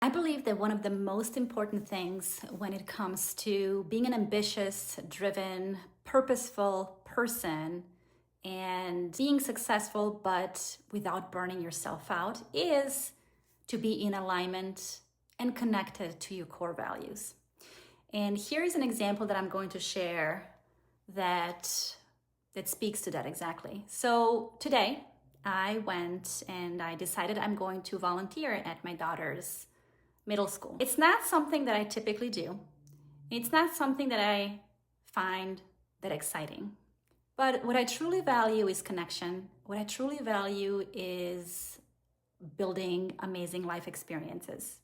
I believe that one of the most important things when it comes to being an ambitious, driven, purposeful person and being successful but without burning yourself out is to be in alignment and connected to your core values. And here is an example that I'm going to share that speaks to that exactly. So today I went and I decided I'm going to volunteer at my daughter's middle school. It's not something that I typically do. It's not something that I find that exciting. But what I truly value is connection. What I truly value is building amazing life experiences.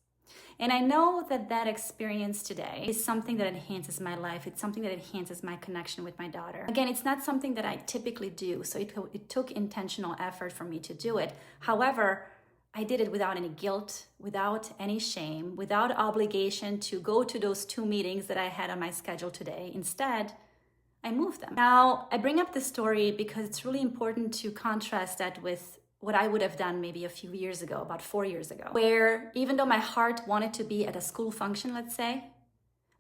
And I know that that experience today is something that enhances my life. It's something that enhances my connection with my daughter. Again, it's not something that I typically do, so it took intentional effort for me to do it. However, I did it without any guilt, without any shame, without obligation to go to those 2 meetings that I had on my schedule today. Instead, I moved them. Now, I bring up this story because it's really important to contrast that with what I would have done maybe a few years ago, about 4 years ago, where even though my heart wanted to be at a school function, let's say,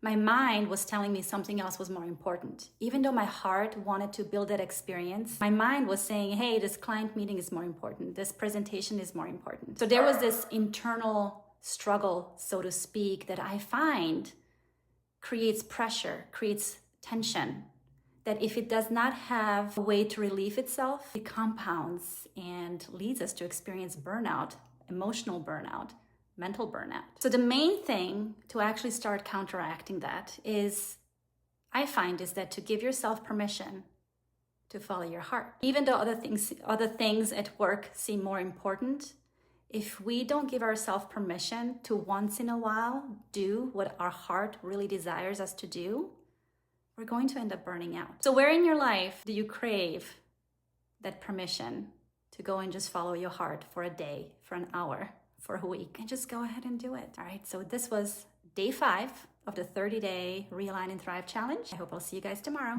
my mind was telling me something else was more important. Even though my heart wanted to build that experience, my mind was saying, hey, this client meeting is more important. This presentation is more important. So there was this internal struggle, so to speak, that I find creates pressure, creates tension, that if it does not have a way to relieve itself, it compounds and leads us to experience burnout, emotional burnout, mental burnout. So the main thing to actually start counteracting that is, I find, is that to give yourself permission to follow your heart. Even though other things at work seem more important, if we don't give ourselves permission to once in a while do what our heart really desires us to do, we're going to end up burning out. So where in your life do you crave that permission to go and just follow your heart for a day, for an hour, for a week, and just go ahead and do it? All right, so this was day 5 of the 30-day Realign and Thrive challenge. I hope I'll see you guys tomorrow.